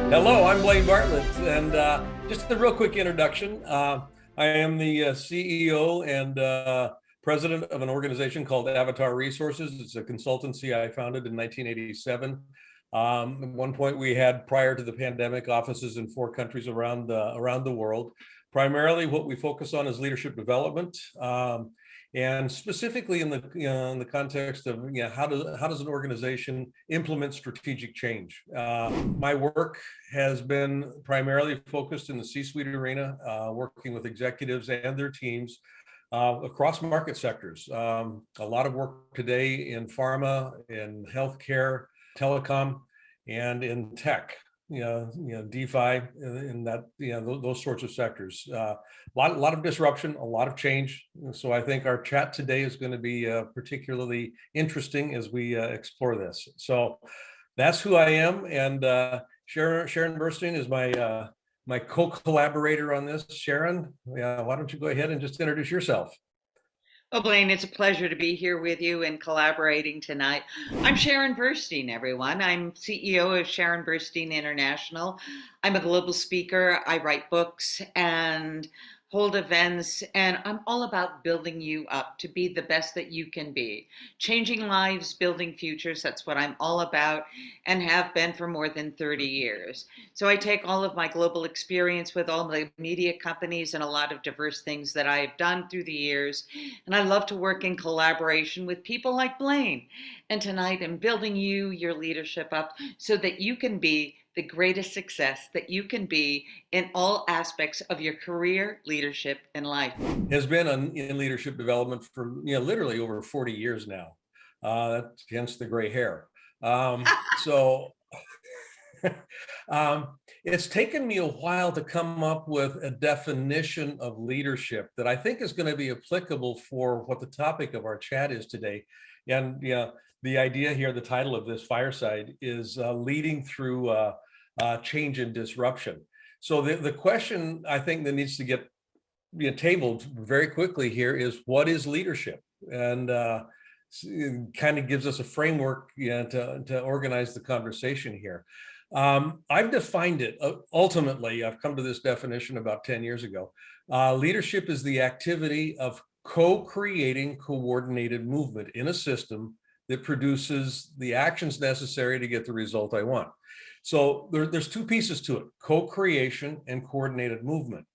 Hello, I'm Blaine Bartlett, and just a real quick introduction. I am the CEO and president of an organization called Avatar Resources. It's a consultancy I founded in 1987. At one point, we had, prior to the pandemic, offices in 4 countries around the world. Primarily, what we focus on is leadership development. And specifically in the context of how does an organization implement strategic change? My work has been primarily focused in the C-suite arena, working with executives and their teams across market sectors. A lot of work today in pharma, in healthcare, telecom, and in tech. DeFi, in that, those sorts of sectors. A lot of disruption, a lot of change. So I think our chat today is going to be particularly interesting as we explore this. So that's who I am, and Sharon Burstein is my co-collaborator on this. Sharon, why don't you go ahead and just introduce yourself? Well, Blaine, it's a pleasure to be here with you and collaborating tonight. I'm Sharon Burstein, everyone. I'm CEO of Sharon Burstein International. I'm a global speaker. I write books and hold events, and I'm all about building you up to be the best that you can be. Changing lives, building futures, that's what I'm all about and have been for more than 30 years. So I take all of my global experience with all the media companies and a lot of diverse things that I've done through the years, and I love to work in collaboration with people like Blaine. And tonight I'm building you, your leadership up so that you can be the greatest success that you can be in all aspects of your career, leadership, and life. Has been in leadership development for literally over 40 years now. Hence the gray hair. So it's taken me a while to come up with a definition of leadership that I think is going to be applicable for what the topic of our chat is today. And the idea here, the title of this fireside is leading through change and disruption. So the question I think that needs to get tabled very quickly here is, what is leadership? And it kind of gives us a framework to organize the conversation here. I've defined it. Ultimately, I've come to this definition about 10 years ago. Leadership is the activity of co-creating coordinated movement in a system that produces the actions necessary to get the result I want. So there's 2 pieces to it: co-creation and coordinated movement.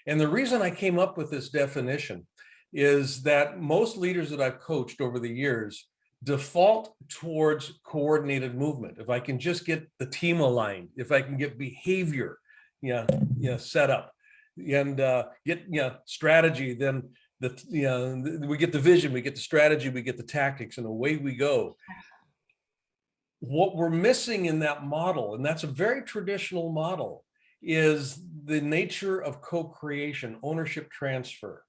And the reason I came up with this definition is that most leaders that I've coached over the years default towards coordinated movement. If I can just get the team aligned, if I can get behavior set up and get strategy, then we get the vision, we get the strategy, we get the tactics, and away we go. What we're missing in that model, and that's a very traditional model, is the nature of co-creation, ownership transfer,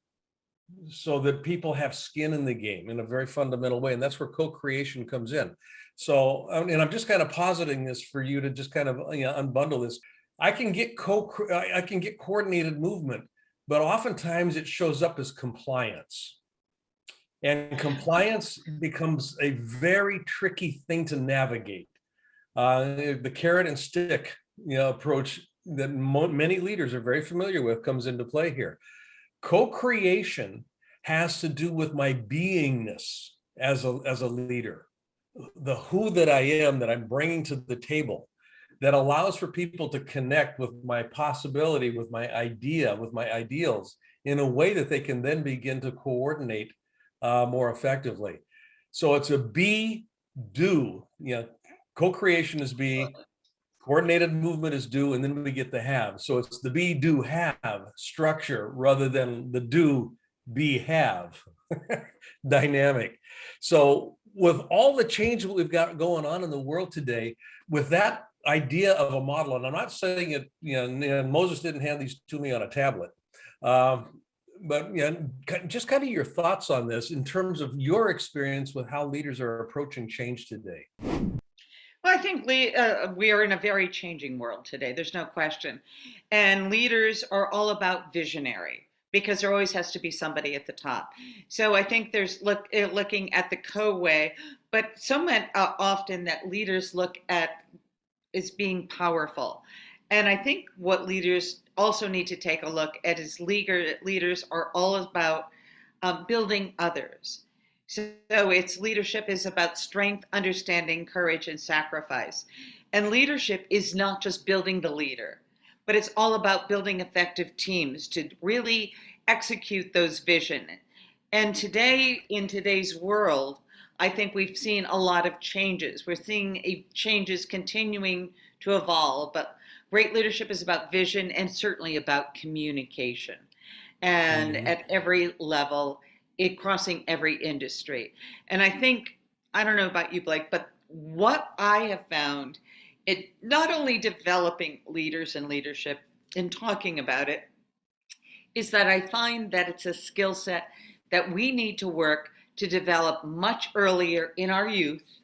so that people have skin in the game in a very fundamental way. And that's where co-creation comes in. So, and I'm just kind of positing this for you to just kind of unbundle this. I can get coordinated movement, but oftentimes it shows up as compliance. And compliance becomes a very tricky thing to navigate. The carrot and stick approach that many leaders are very familiar with comes into play here. Co-creation has to do with my beingness as a leader, the who that I am, that I'm bringing to the table, that allows for people to connect with my possibility, with my idea, with my ideals, in a way that they can then begin to coordinate more effectively. So it's a be, do. Co-creation is be, coordinated movement is do, and then we get the have. So it's the be, do, have structure rather than the do, be, have dynamic. So with all the change that we've got going on in the world today, with that idea of a model, and I'm not saying it, Moses didn't hand these to me on a tablet, but just kind of your thoughts on this in terms of your experience with how leaders are approaching change today. Well, I think we are in a very changing world today. There's no question. And leaders are all about visionary, because there always has to be somebody at the top. So I think there's looking at the co-way, but so often that leaders look at as being powerful. And I think what leaders also need to take a look at is leaders are all about building others. So its leadership is about strength, understanding, courage, and sacrifice. And leadership is not just building the leader, but it's all about building effective teams to really execute those vision. And today, in today's world, I think we've seen a lot of changes. We're seeing changes continuing to evolve, but great leadership is about vision and certainly about communication. And Mhm. at every level, it crossing every industry. And I think, I don't know about you, Blake, but what I have found, it not only developing leaders and leadership and talking about it, is that I find that it's a skill set that we need to work to develop much earlier in our youth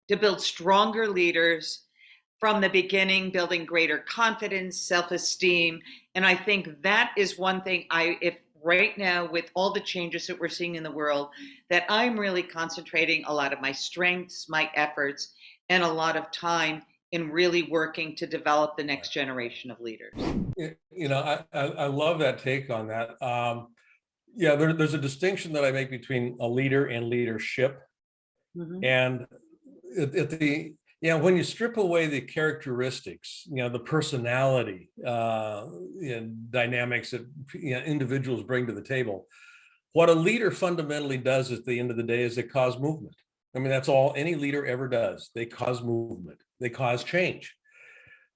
to build stronger leaders from the beginning, building greater confidence, self-esteem. And I think that is one thing if right now with all the changes that we're seeing in the world, that I'm really concentrating a lot of my strengths, my efforts, and a lot of time in really working to develop the next generation of leaders. I love that take on that. Yeah, there's a distinction that I make between a leader and leadership. Mhm. And when you strip away the characteristics, the personality and dynamics that individuals bring to the table, what a leader fundamentally does at the end of the day is they cause movement. I mean, that's all any leader ever does. They cause movement. They cause change.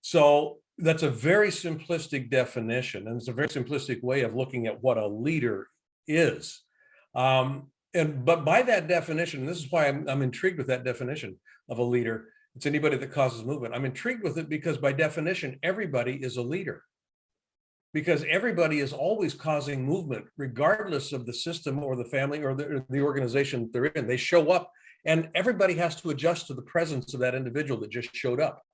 So that's a very simplistic definition, and it's a very simplistic way of looking at what a leader is. But by that definition, and this is why I'm intrigued with that definition of a leader. It's anybody that causes movement. I'm intrigued with it because by definition, everybody is a leader. Because everybody is always causing movement, regardless of the system or the family or the organization they're in. They show up, and everybody has to adjust to the presence of that individual that just showed up.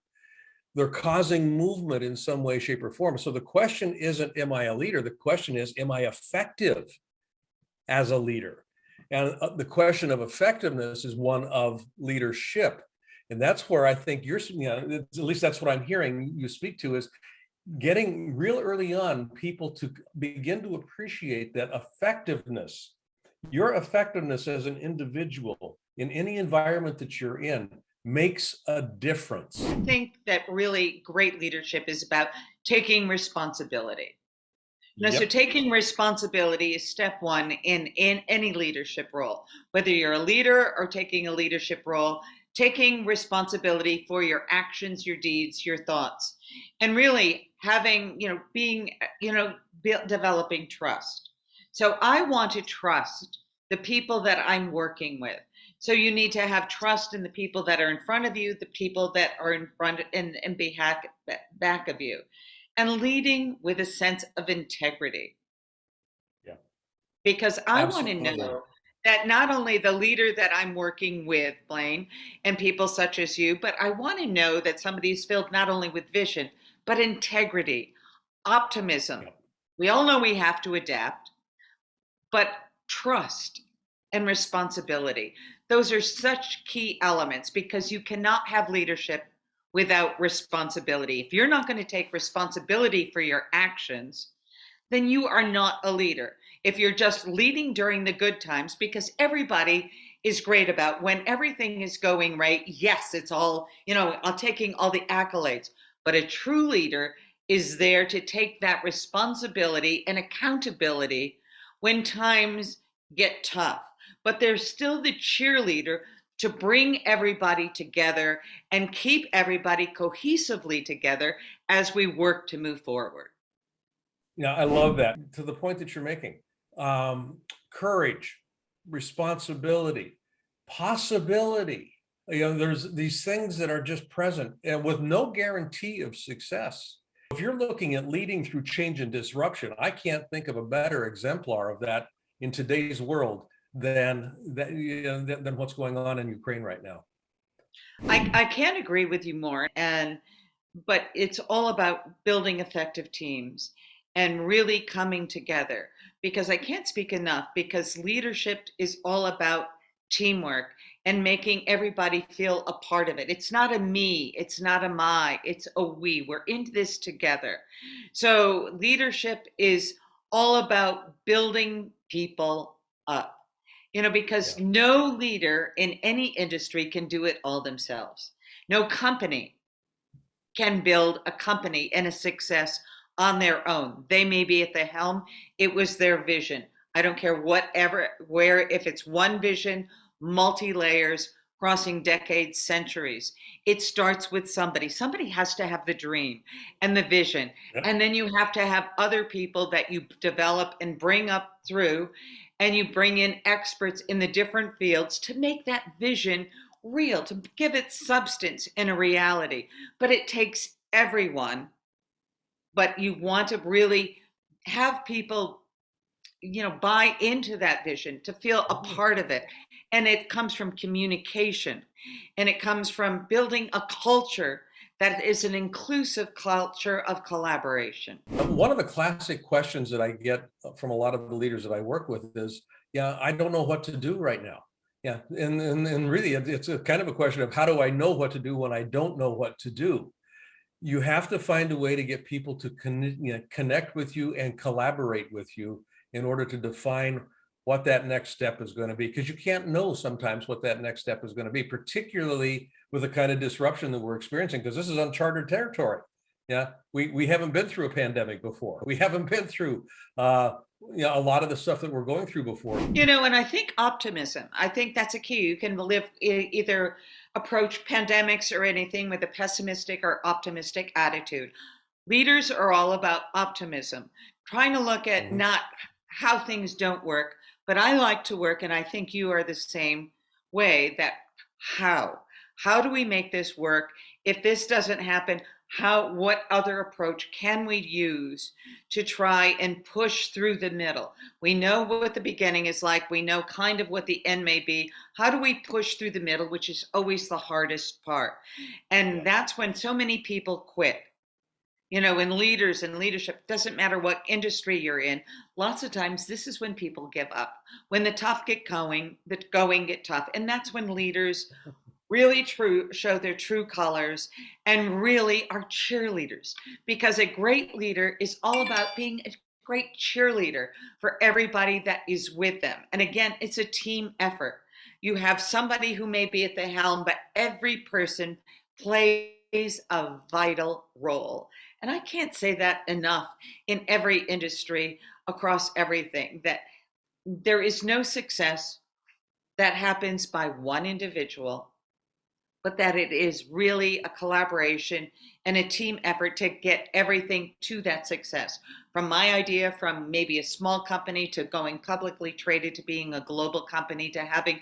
They're causing movement in some way, shape, or form. So the question isn't, am I a leader? The question is, am I effective as a leader? And the question of effectiveness is one of leadership. And that's where I think at least that's what I'm hearing you speak to, is getting real early on people to begin to appreciate that effectiveness, your effectiveness as an individual in any environment that you're in, makes a difference. I think that really great leadership is about taking responsibility. So Yep. taking responsibility is step one in any leadership role, whether you're a leader or taking a leadership role, taking responsibility for your actions, your deeds, your thoughts, and really having, developing trust. So I want to trust the people that I'm working with. So you need to have trust in the people that are in front of you, the people that are in front and back of you, and leading with a sense of integrity. Yeah. Because I want to Absolutely. know that not only the leader that I'm working with, Blaine, and people such as you, but I want to know that somebody is filled not only with vision, but integrity, optimism. Yeah. We all know we have to adapt, but trust and responsibility. Those are such key elements because you cannot have leadership without responsibility. If you're not going to take responsibility for your actions, then you are not a leader. If you're just leading during the good times, because everybody is great about when everything is going right, yes, it's all, I'm taking all the accolades. But a true leader is there to take that responsibility and accountability when times get tough. But there's still the cheerleader to bring everybody together and keep everybody cohesively together as we work to move forward. Yeah, I love that. To the point that you're making, courage, responsibility, possibility. There's these things that are just present and with no guarantee of success. If you're looking at leading through change and disruption, I can't think of a better exemplar of that in today's world than what's going on in Ukraine right now. I can't agree with you more. But it's all about building effective teams and really coming together, because I can't speak enough, because leadership is all about teamwork and making everybody feel a part of it. It's not a me, it's not a my, it's a we. We're in this together. So leadership is all about building people up, because Yeah. no leader in any industry can do it all themselves. No company can build a company and a success on their own. They may be at the helm. It was their vision. I don't care if it's one vision, multi layers, crossing decades, centuries. It starts with somebody. Somebody has to have the dream and the vision. Yeah. And then you have to have other people that you develop and bring up through, and you bring in experts in the different fields to make that vision real, to give it substance and a reality. But it takes everyone. But you want to really have people, buy into that vision, to feel a part of it. And it comes from communication, and it comes from building a culture that is an inclusive culture of collaboration. One of the classic questions that I get from a lot of the leaders that I work with is, yeah, I don't know what to do right now. Yeah, and really, it's a kind of a question of how do I know what to do when I don't know what to do? You have to find a way to get people to connect with you and collaborate with you in order to define what that next step is going to be, because you can't know sometimes what that next step is going to be, particularly with the kind of disruption that we're experiencing, because this is uncharted territory. Yeah, we haven't been through a pandemic before. We haven't been through a lot of the stuff that we're going through before. And I think optimism, I think that's a key. You can either approach pandemics or anything with a pessimistic or optimistic attitude. Leaders are all about optimism, trying to look at Mhm. not how things don't work, but I like to work, and I think you are the same way, that how do we make this work? If this doesn't happen, what other approach can we use to try and push through the middle? We know what the beginning is like, we know kind of what the end may be. How do we push through the middle, which is always the hardest part? Yeah. And that's when so many people quit. In leaders and leadership, doesn't matter what industry you're in, lots of times this is when people give up. When the tough get going, the going get tough. And that's when leaders really show their true colors and really are cheerleaders. Because a great leader is all about being a great cheerleader for everybody that is with them. And again, it's a team effort. You have somebody who may be at the helm, but every person plays a vital role. And I can't say that enough in every industry, across everything, that there is no success that happens by one individual, but that it is really a collaboration and a team effort to get everything to that success. From my idea, from maybe a small company to going publicly traded, to being a global company, to having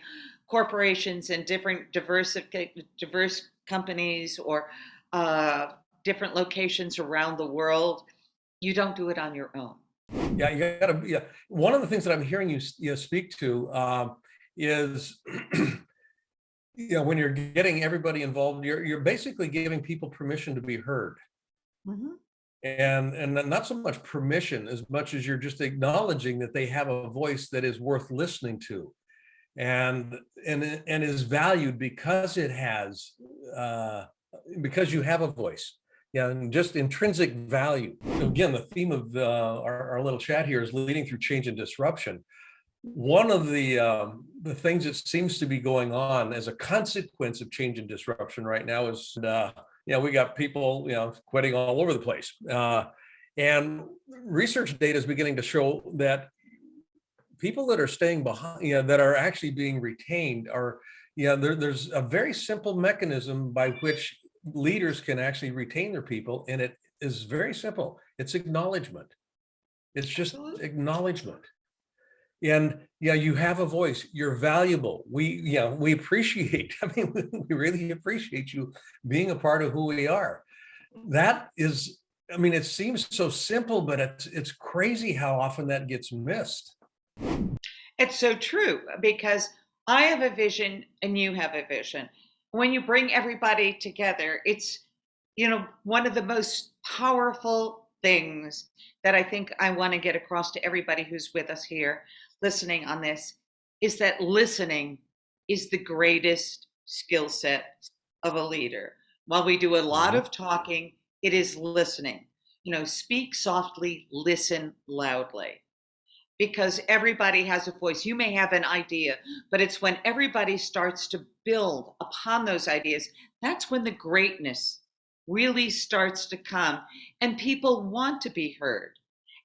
corporations and different diverse companies, or different locations around the world. You don't do it on your own. Yeah, you gotta. Yeah, one of the things that I'm hearing you speak to is, when you're getting everybody involved, you're basically giving people permission to be heard, Mhm. and not so much permission as much as you're just acknowledging that they have a voice that is worth listening to, and is valued because it has because you have a voice. Yeah, and just intrinsic value. Again, the theme of our little chat here is leading through change and disruption. One of the things that seems to be going on as a consequence of change and disruption right now is, we got people, quitting all over the place. And research data is beginning to show that people that are staying behind, that are actually being retained are, there's a very simple mechanism by which leaders can actually retain their people. And it is very simple. It's acknowledgement. It's just Absolutely. acknowledgement. And you have a voice. You're valuable. We appreciate. I mean, we really appreciate you being a part of who we are. That is, I mean, it seems so simple, but it's crazy how often that gets missed. It's so true, because I have a vision and you have a vision. When you bring everybody together, it's, one of the most powerful things that I think I want to get across to everybody who's with us here listening on this, is that listening is the greatest skill set of a leader. While we do a lot of talking, it is listening. Speak softly, listen loudly, because everybody has a voice. You may have an idea, but it's when everybody starts to build upon those ideas, that's when the greatness really starts to come. And people want to be heard,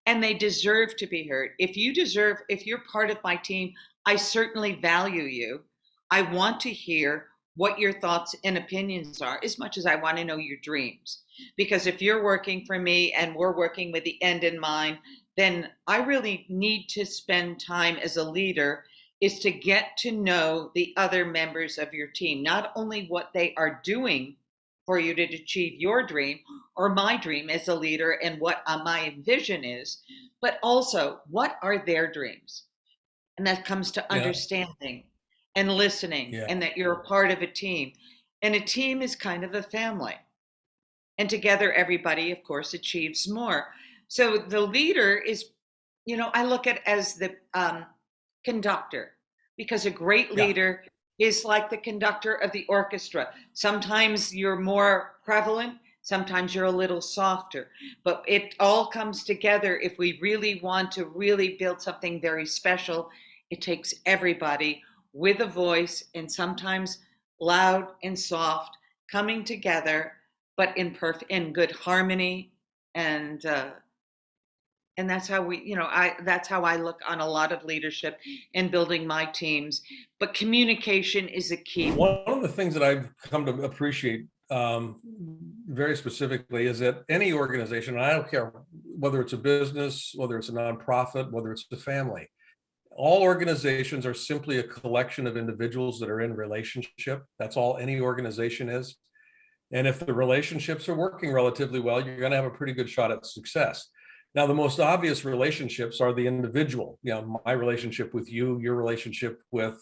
and they deserve to be heard. If you're part of my team, I certainly value you. I want to hear what your thoughts and opinions are as much as I want to know your dreams. Because if you're working for me and we're working with the end in mind, then I really need to spend time as a leader is to get to know the other members of your team, not only what they are doing for you to achieve your dream or my dream as a leader and what my vision is, but also what are their dreams. And that comes to understanding and listening, and that you're a part of a team. And a team is kind of a family. And together, everybody, of course, achieves more. So the leader is, I look at as the conductor, because a great leader is like the conductor of the orchestra. Sometimes you're more prevalent, sometimes you're a little softer, but it all comes together. If we really want to really build something very special, it takes everybody with a voice, and sometimes loud and soft, coming together, but in good harmony. And that's how that's how I look on a lot of leadership in building my teams. But communication is a key. One of the things that I've come to appreciate very specifically is that any organization, and I don't care whether it's a business, whether it's a nonprofit, whether it's a family, all organizations are simply a collection of individuals that are in relationship. That's all any organization is. And if the relationships are working relatively well, you're going to have a pretty good shot at success. Now, the most obvious relationships are the individual. My relationship with you, your relationship with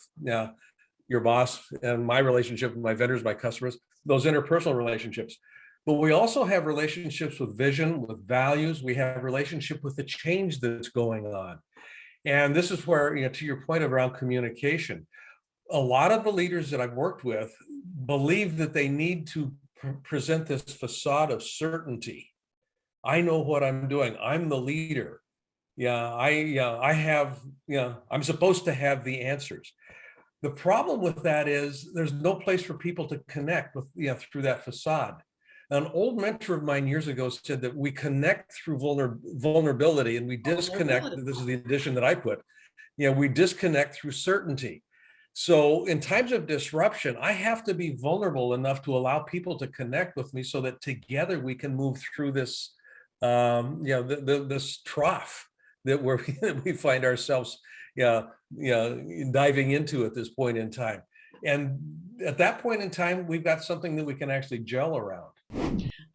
your boss, and my relationship with my vendors, my customers, those interpersonal relationships. But we also have relationships with vision, with values. We have relationship with the change that's going on. And this is where, to your point around communication, a lot of the leaders that I've worked with believe that they need to present this facade of certainty. I know what I'm doing. I'm the leader. I have, I'm supposed to have the answers. The problem with that is there's no place for people to connect with, through that facade. An old mentor of mine years ago said that we connect through vulnerability, and we disconnect. This is the addition that I put. We disconnect through certainty. So in times of disruption, I have to be vulnerable enough to allow people to connect with me so that together we can move through this, this trough that we find ourselves, diving into at this point in time. And at that point in time, we've got something that we can actually gel around.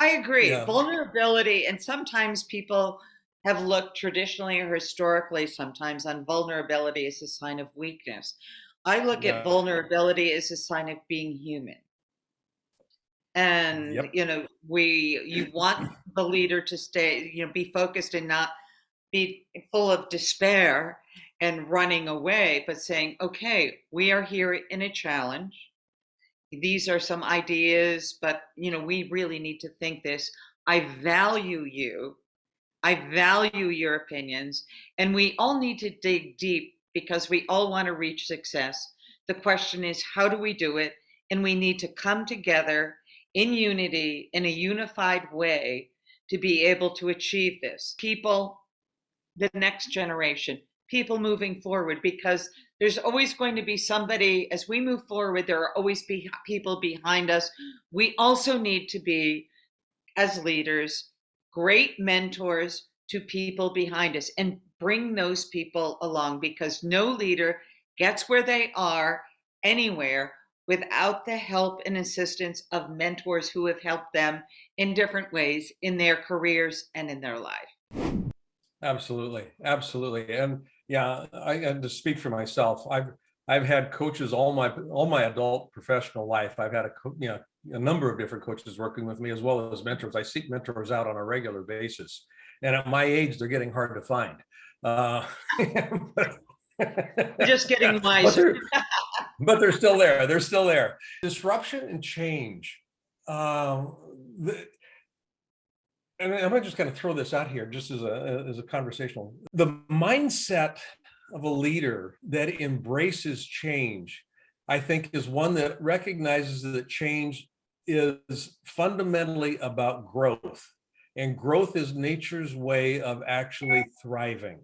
I agree. Vulnerability, and sometimes people have looked traditionally or historically sometimes on vulnerability as a sign of weakness. I look at vulnerability as a sign of being human. And, you want the leader to stay, be focused and not be full of despair and running away, but saying, okay, we are here in a challenge. These are some ideas, but, we really need to think this. I value you. I value your opinions. And we all need to dig deep because we all want to reach success. The question is, how do we do it? And we need to come together in unity, in a unified way, to be able to achieve this. People, the next generation, people moving forward, because there's always going to be somebody, as we move forward, there are always people behind us. We also need to be, as leaders, great mentors to people behind us and bring those people along, because no leader gets where they are anywhere without the help and assistance of mentors who have helped them in different ways in their careers and in their life. Absolutely. And I had to speak for myself. I've had coaches all my adult professional life. I've had a number of different coaches working with me, as well as mentors. I seek mentors out on a regular basis, and at my age, they're getting hard to find. Just getting wiser. but they're still there. They're still there. Disruption and change. And I'm just going to throw this out here just as a conversational. The mindset of a leader that embraces change, I think, is one that recognizes that change is fundamentally about growth. And growth is nature's way of actually thriving.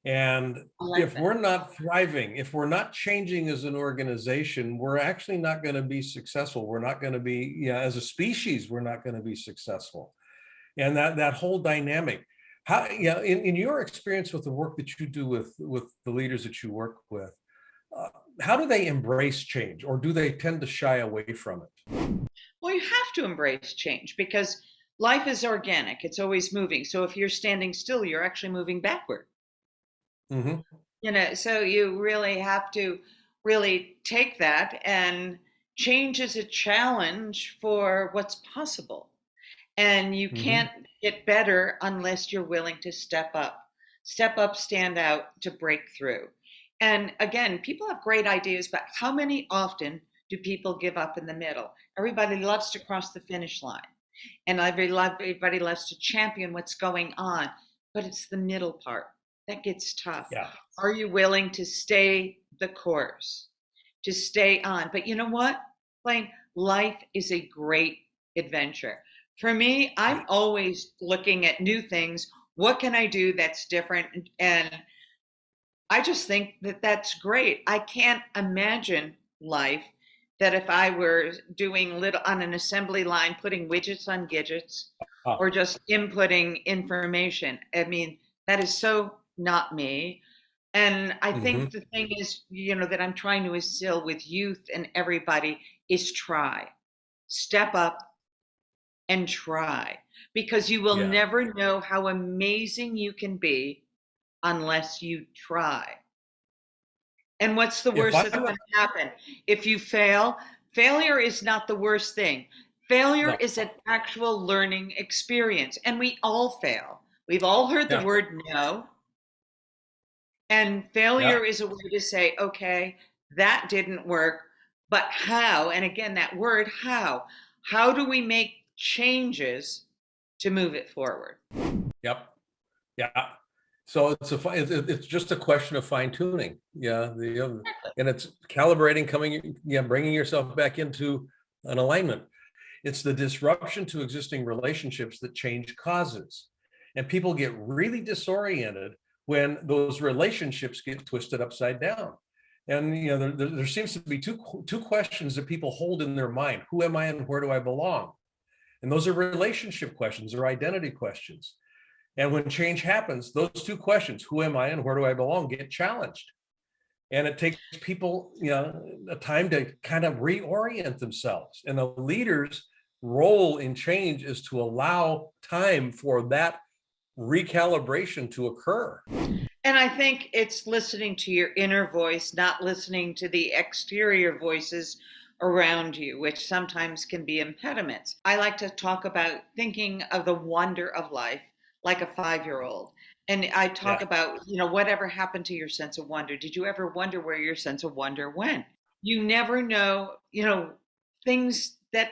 And if we're not thriving, if we're not changing as an organization, we're actually not going to be successful. We're not going to be, as a species, we're not going to be successful. And that whole dynamic, how, in your experience with the work that you do with the leaders that you work with, how do they embrace change, or do they tend to shy away from it? Well, you have to embrace change because life is organic. It's always moving. So if you're standing still, you're actually moving backward. Mm-hmm. So you really have to really take that, and change is a challenge for what's possible. And you can't get better unless you're willing to step up, stand out, to break through. And again, people have great ideas, but how many often do people give up in the middle? Everybody loves to cross the finish line, and everybody loves to champion what's going on, but it's the middle part that gets tough. Yeah. Are you willing to stay the course, to stay on? But you know what, Blaine? Life is a great adventure. For me, I'm always looking at new things. What can I do that's different? And I just think that that's great. I can't imagine life that if I were doing little on an assembly line, putting widgets on gadgets, or just inputting information. I mean, that is so not me. And I think the thing is, that I'm trying to instill with youth and everybody is try, step up and try, because you will never know how amazing you can be unless you try. And what's the worst that's going to happen? If you fail, failure is not the worst thing. Failure is an actual learning experience, and we all fail. We've all heard the word no. And failure is a way to say, okay, that didn't work, but how? And again, that word, how do we make changes to move it forward? Yep. Yeah. So it's just a question of fine tuning. And it's calibrating, bringing yourself back into an alignment. It's the disruption to existing relationships that change causes. And people get really disoriented when those relationships get twisted upside down. And there seems to be two questions that people hold in their mind: who am I and where do I belong? And those are relationship questions or identity questions. And when change happens, those two questions, who am I and where do I belong, get challenged. And it takes people, a time to kind of reorient themselves. And the leader's role in change is to allow time for that recalibration to occur. And I think it's listening to your inner voice, not listening to the exterior voices around you, which sometimes can be impediments. I like to talk about thinking of the wonder of life like a 5-year-old. And I talk about, whatever happened to your sense of wonder? Did you ever wonder where your sense of wonder went? You never know, things that,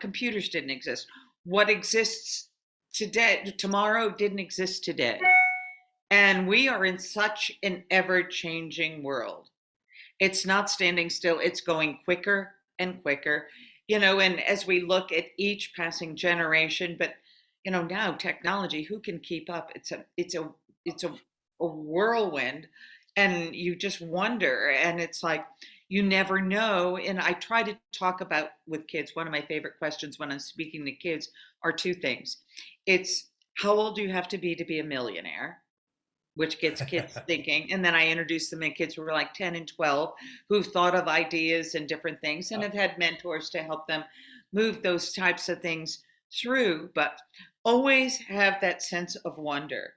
computers didn't exist. What exists today, tomorrow didn't exist today. And we are in such an ever-changing world. It's not standing still. It's going quicker and quicker, and as we look at each passing generation, but now technology, who can keep up? It's a whirlwind, and you just wonder, and it's like, you never know. And I try to talk about with kids, one of my favorite questions when I'm speaking to kids are two things. It's, how old do you have to be a millionaire? Which gets kids thinking. And then I introduce them to kids who are like 10 and 12 who've thought of ideas and different things and have had mentors to help them move those types of things through. But always have that sense of wonder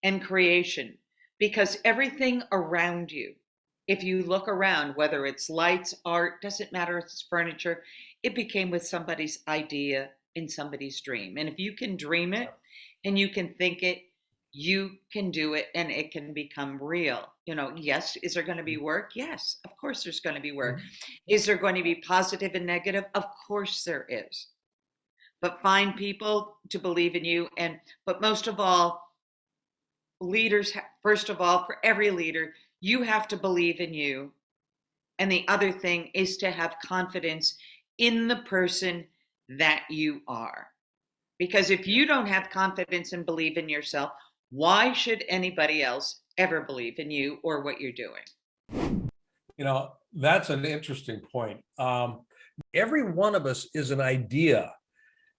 and creation, because everything around you, if you look around, whether it's lights, art, doesn't matter if it's furniture, it became with somebody's idea in somebody's dream. And if you can dream it and you can think it, you can do it and it can become real. Yes, is there going to be work? Yes, of course there's going to be work. Mhm. Is there going to be positive and negative? Of course there is. But find people to believe in you, but most of all, leaders, first of all, for every leader, you have to believe in you. And the other thing is to have confidence in the person that you are. Because if Yeah. you don't have confidence and believe in yourself, why should anybody else ever believe in you or what you're doing? That's an interesting point. Every one of us is an idea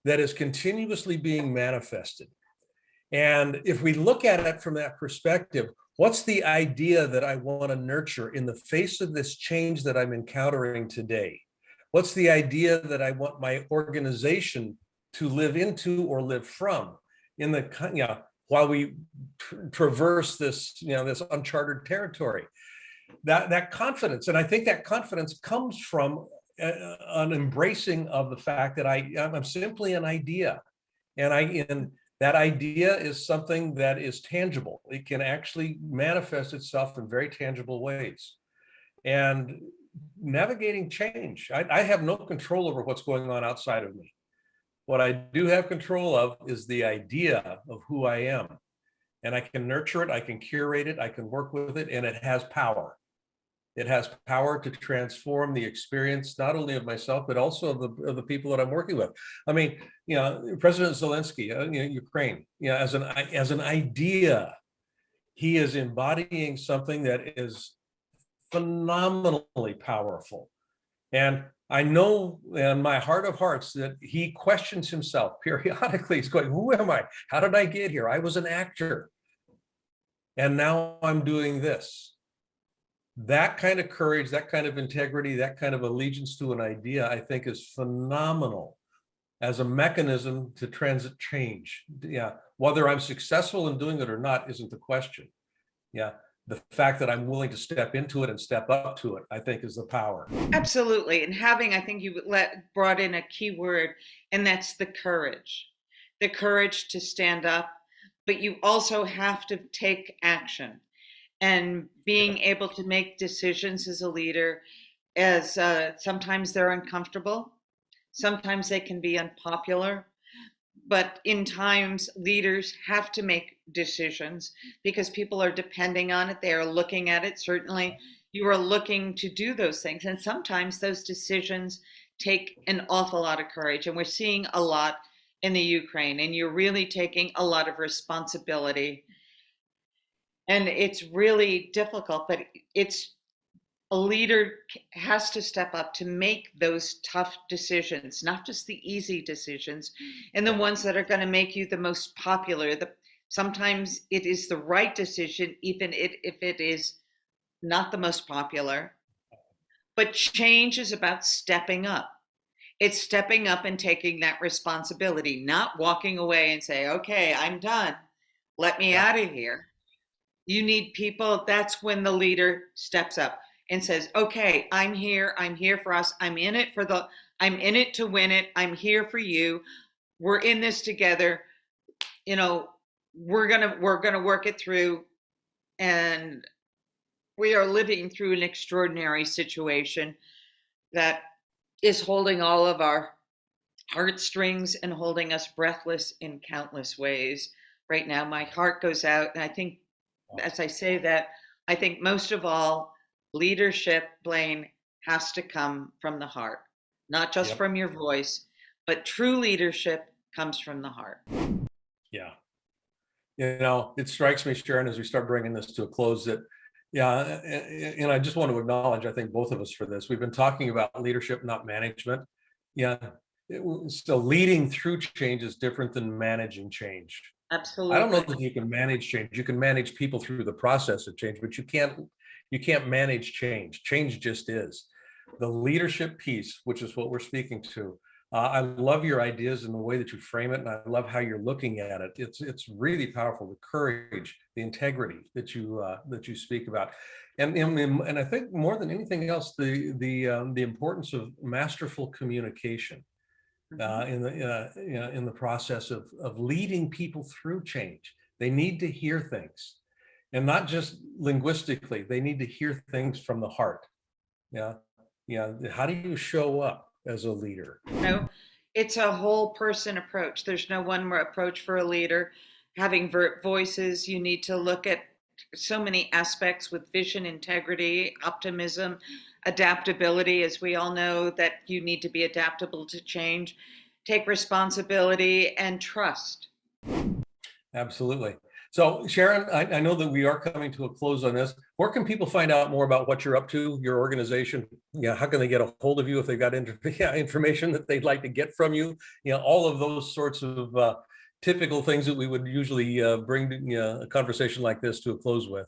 that is continuously being manifested. And if we look at it from that perspective, what's the idea that I want to nurture in the face of this change that I'm encountering today? What's the idea that I want my organization to live into or live from in while we traverse this uncharted territory? That confidence, and I think that confidence comes from an embracing of the fact that I'm simply an idea, and that idea is something that is tangible. It can actually manifest itself in very tangible ways. And navigating change, I have no control over what's going on outside of me. What I do have control of is the idea of who I am. And I can nurture it, I can curate it, I can work with it, and it has power. It has power to transform the experience, not only of myself, but also of the people that I'm working with. I mean, President Zelensky, Ukraine, as an idea, he is embodying something that is phenomenally powerful. And I know in my heart of hearts that he questions himself periodically. He's going, who am I? How did I get here? I was an actor. And now I'm doing this. That kind of courage, that kind of integrity, that kind of allegiance to an idea, I think is phenomenal as a mechanism to transit change. Yeah, whether I'm successful in doing it or not isn't the question. Yeah, the fact that I'm willing to step into it and step up to it, I think, is the power. Absolutely. And I think you brought in a key word, and that's the courage to stand up, but you also have to take action. And being able to make decisions as a leader, as sometimes they're uncomfortable, sometimes they can be unpopular, but in times leaders have to make decisions because people are depending on it, they are looking at it. Certainly you are looking to do those things, and sometimes those decisions take an awful lot of courage, and we're seeing a lot in the Ukraine, and you're really taking a lot of responsibility, and it's really difficult, but it's a leader has to step up to make those tough decisions, not just the easy decisions and the ones that are going to make you the most popular. Sometimes it is the right decision, even if it is not the most popular. But change is about stepping up. It's stepping up and taking that responsibility, not walking away and say, okay, I'm done. Let me Yeah. out of here. You need people. That's when the leader steps up and says, okay, I'm here for us, I'm in it to win it, I'm here for you, we're in this together, we're gonna work it through, and we are living through an extraordinary situation that is holding all of our heartstrings and holding us breathless in countless ways. Right now my heart goes out, and I think, as I say that, I think most of all, leadership, Blaine, has to come from the heart, not just Yep. from your voice, but true leadership comes from the heart. Yeah. It strikes me, Sharon, as we start bringing this to a close, that, yeah, and I just want to acknowledge, I think, both of us for this. We've been talking about leadership, not management. Yeah. So leading through change is different than managing change. I don't know Absolutely. that you can manage change. You can manage people through the process of change, but you can't manage change. Change just is. The leadership piece, which is what we're speaking to. I love your ideas and the way that you frame it, and I love how you're looking at it. It's really powerful. The courage, the integrity that you speak about, and I think more than anything else, the importance of masterful communication Mhm. in the process of leading people through change. They need to hear things, and not just linguistically. They need to hear things from the heart. Yeah. Yeah. How do you show up as a leader? No, it's a whole person approach. There's no one approach for a leader. Having voices, you need to look at so many aspects with vision, integrity, optimism, adaptability. As we all know, that you need to be adaptable to change, take responsibility, and trust. Absolutely. So, Sharon, I know that we are coming to a close on this. Where can people find out more about what you're up to, your organization? Yeah, how can they get a hold of you if they've got information that they'd like to get from you? All of those sorts of typical things that we would usually bring a conversation like this to a close with.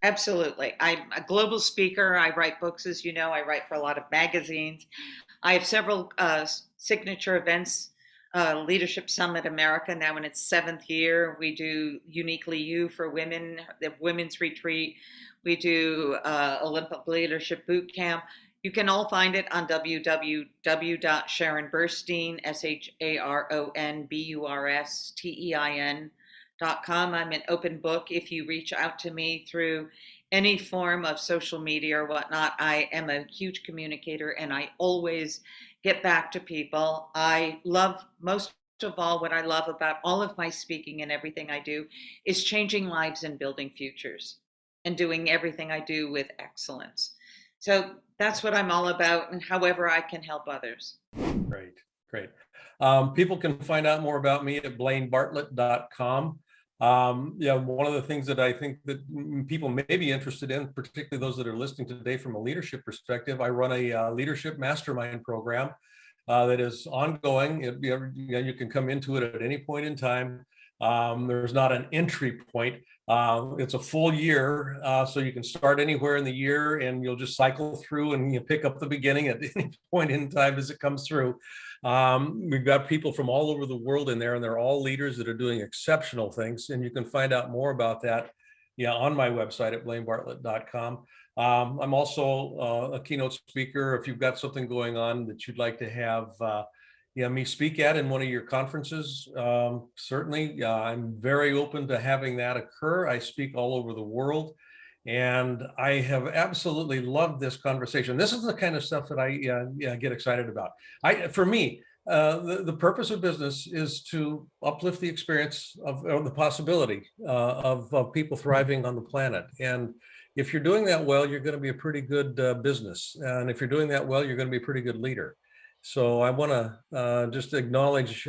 Absolutely. I'm a global speaker. I write books, as you know. I write for a lot of magazines. I have several signature events. Leadership Summit America, now in its 7th year. We do Uniquely You for women, the women's retreat. We do Olympic Leadership Boot Camp. You can all find it on www.sharonburstein, SharonBurstein.com. I'm an open book. If you reach out to me through any form of social media or whatnot, I am a huge communicator, and I always get back to people. I love, most of all, what I love about all of my speaking and everything I do is changing lives and building futures, and doing everything I do with excellence. So that's what I'm all about, and however I can help others. Great, great. People can find out more about me at blainebartlett.com. One of the things that I think that people may be interested in, particularly those that are listening today from a leadership perspective, I run a leadership mastermind program that is ongoing. You can come into it at any point in time. There's not an entry point. It's a full year, so you can start anywhere in the year, and you'll just cycle through and you pick up the beginning at any point in time as it comes through. We've got people from all over the world in there, and they're all leaders that are doing exceptional things. And you can find out more about that on my website at blainebartlett.com. I'm also a keynote speaker. If you've got something going on that you'd like to have me speak at in one of your conferences, certainly I'm very open to having that occur. I speak all over the world, and I have absolutely loved this conversation. This is the kind of stuff that I get excited about. For me, the purpose of business is to uplift the experience of the possibility of people thriving on the planet. And if you're doing that well, you're going to be a pretty good business. And if you're doing that well, you're going to be a pretty good leader. So I want to just acknowledge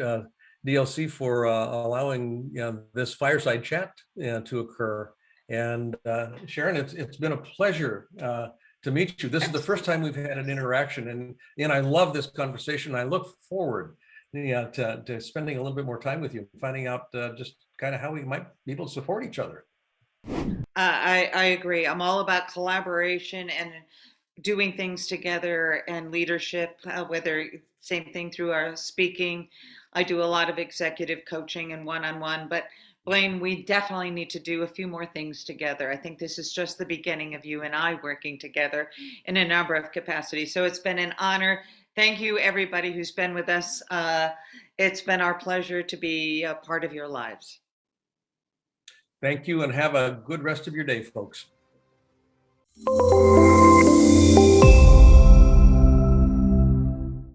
DLC for allowing this fireside chat to occur. And Sharon, it's been a pleasure to meet you. This is the first time we've had an interaction, and I love this conversation. I look forward to spending a little bit more time with you, finding out just kind of how we might be able to support each other. I agree. I'm all about collaboration and doing things together, and leadership, whether same thing through our speaking. I do a lot of executive coaching and one-on-one, but Blaine, we definitely need to do a few more things together. I think this is just the beginning of you and I working together in a number of capacities. So it's been an honor. Thank you, everybody who's been with us. It's been our pleasure to be a part of your lives. Thank you, and have a good rest of your day, folks.